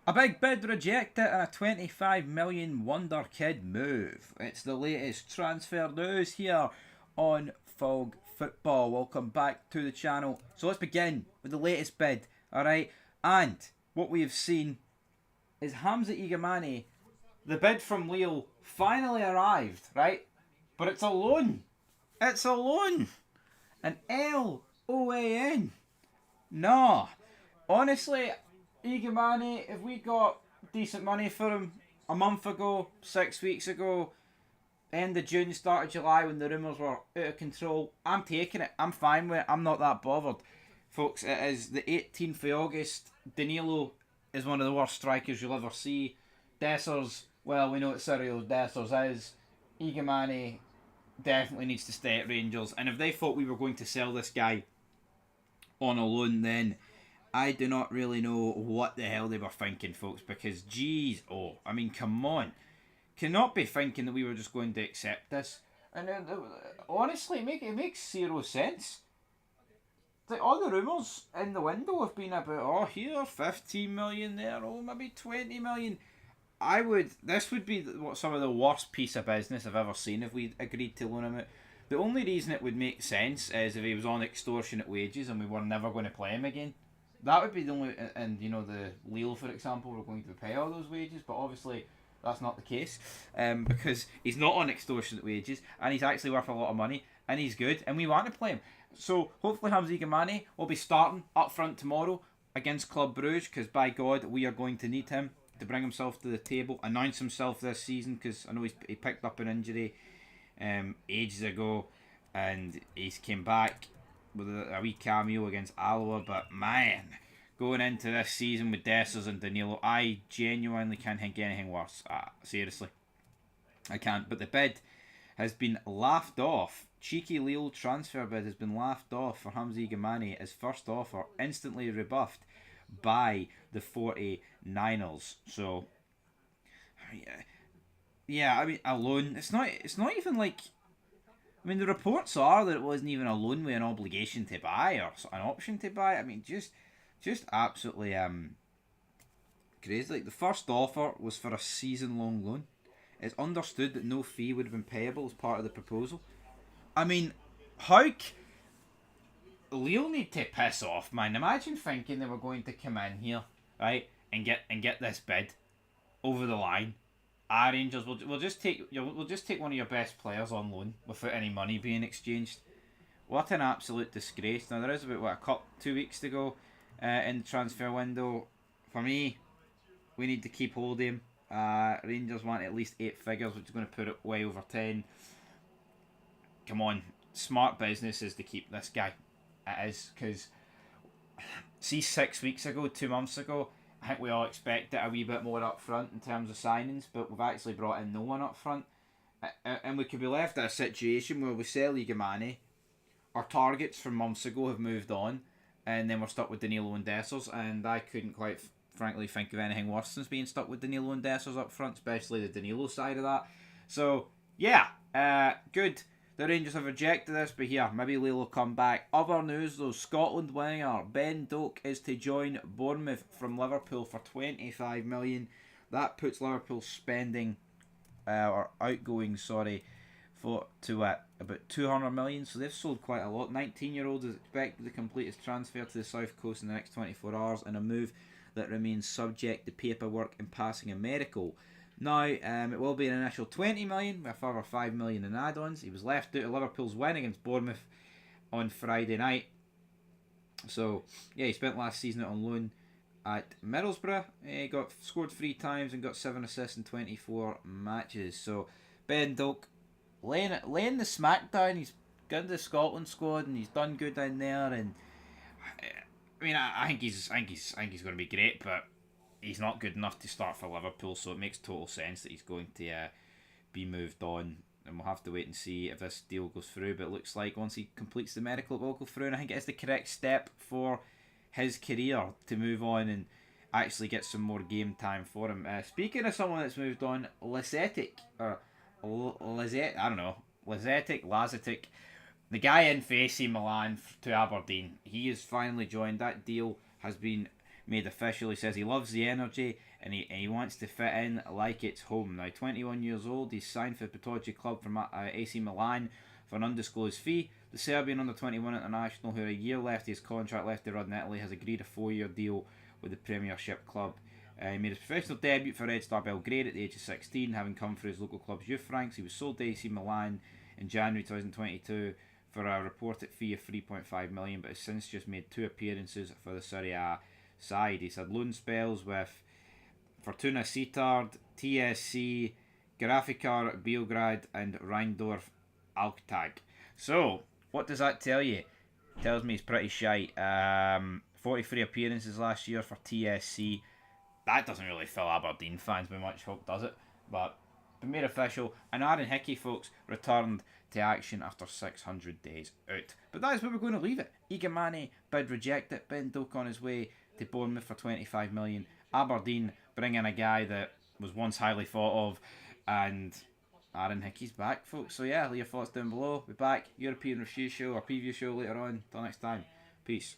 A big bid rejected and a 25 million wonder kid move. It's the latest transfer news here on Fog Football. Welcome back to the channel. So let's begin with the latest bid, alright? And what we have seen is Hamza Igamane, the bid from Lille, finally arrived, right? But it's a loan. It's a loan. An LOAN. No. Honestly, Igamane, if we got decent money for him a month ago, 6 weeks ago, end of June, start of July, when the rumours were out of control, I'm taking it. I'm fine with it. I'm not that bothered. Folks, it is the 18th of August. Danilo is one of the worst strikers you'll ever see. Dessers, well, we know what Cyril Dessers is. Igamane definitely needs to stay at Rangers. And if they thought we were going to sell this guy on a loan, then I do not really know what the hell they were thinking, folks, because geez, I mean, come on. Cannot be thinking that we were just going to accept this. And honestly, it makes zero sense. Like, all the rumours in the window have been about, here, 15 million there, maybe 20 million. This would be some of the worst piece of business I've ever seen if we agreed to loan him out. The only reason it would make sense is if he was on extortionate wages and we were never going to play him again. That would be the only, and the Lille, for example, we're going to pay all those wages, but obviously that's not the case, because he's not on extortionate wages, and he's actually worth a lot of money, and he's good, and we want to play him. So hopefully Hamza Igamane will be starting up front tomorrow against Club Brugge, because by God, we are going to need him to bring himself to the table, announce himself this season, because I know he picked up an injury ages ago, and he's came back with a wee cameo against Alloa, but man, going into this season with Dessers and Danilo, I genuinely can't think anything worse. Seriously, I can't. But the bid has been laughed off. Cheeky Lille transfer bid has been laughed off for Hamza Igamane as first offer, instantly rebuffed by the 49ers. So, yeah, I mean, a loan. It's not even like, I mean, the reports are that it wasn't even a loan with an obligation to buy or an option to buy. I mean, just absolutely crazy. Like, the first offer was for a season-long loan. It's understood that no fee would have been payable as part of the proposal. I mean, Lille need to piss off, man. Imagine thinking they were going to come in here, right, and get this bid over the line. Rangers, we'll just take one of your best players on loan without any money being exchanged. What an absolute disgrace. Now there is about 2 weeks to go in the transfer window. For me, we need to keep hold of him. Rangers want at least 8 figures, which is going to put it way over 10. Come on, smart business is to keep this guy. It is, because see, 6 weeks ago, 2 months ago, I think we all expected a wee bit more up front in terms of signings, but we've actually brought in no one up front. And we could be left in a situation where we sell Igamane, our targets from months ago have moved on, and then we're stuck with Danilo and Dessers, and I couldn't quite frankly think of anything worse than being stuck with Danilo and Dessers up front, especially the Danilo side of that. So, yeah, good. The Rangers have rejected this, but here, maybe Lille will come back. Other news though, Scotland winger Ben Doak is to join Bournemouth from Liverpool for 25 million. That puts Liverpool's spending, or outgoing, to about 200 million. So they've sold quite a lot. 19-year-old is expected to complete his transfer to the South Coast in the next 24 hours in a move that remains subject to paperwork and passing a medical. Now, it will be an initial 20 million with a further 5 million in add-ons. He was left out of Liverpool's win against Bournemouth on Friday night. So, yeah, he spent last season on loan at Middlesbrough. He scored 3 times and got 7 assists in 24 matches. So, Ben Doak laying the smackdown. He's got into the Scotland squad and he's done good in there. And I mean, I think he's going to be great, but he's not good enough to start for Liverpool, so it makes total sense that he's going to be moved on, and we'll have to wait and see if this deal goes through. But it looks like once he completes the medical, it will go through, and I think it is the correct step for his career to move on and actually get some more game time for him. Speaking of someone that's moved on, Lazetic, the guy in for AC Milan to Aberdeen, he has finally joined. That deal has been made official. He says he loves the energy and he wants to fit in like it's home. Now, 21 years old, he's signed for the Pitoci club from AC Milan for an undisclosed fee. The Serbian under-21 international, who had a year left his contract left to run in Italy, has agreed a 4-year deal with the Premiership club. He made his professional debut for Red Star Belgrade at the age of 16, having come through his local club's youth ranks. He was sold to AC Milan in January 2022 for a reported fee of 3.5 million, but has since just made 2 appearances for the Serie A side. He's had loan spells with Fortuna Sittard, TSC, Grafikar Beograd, and Rheindorf Alktag. So, what does that tell you? Tells me he's pretty shite. 43 appearances last year for TSC. That doesn't really fill Aberdeen fans with much hope, does it? But been made official, and Aaron Hickey, folks, returned to action after 600 days out. But that is where we're going to leave it. Igamane bid rejected. Ben Doak on his way to Bournemouth for 25 million. Aberdeen bring in a guy that was once highly thought of, and Aaron Hickey's back, folks. So yeah, leave your thoughts down below. We're back. European review show or preview show later on. Till next time. Peace.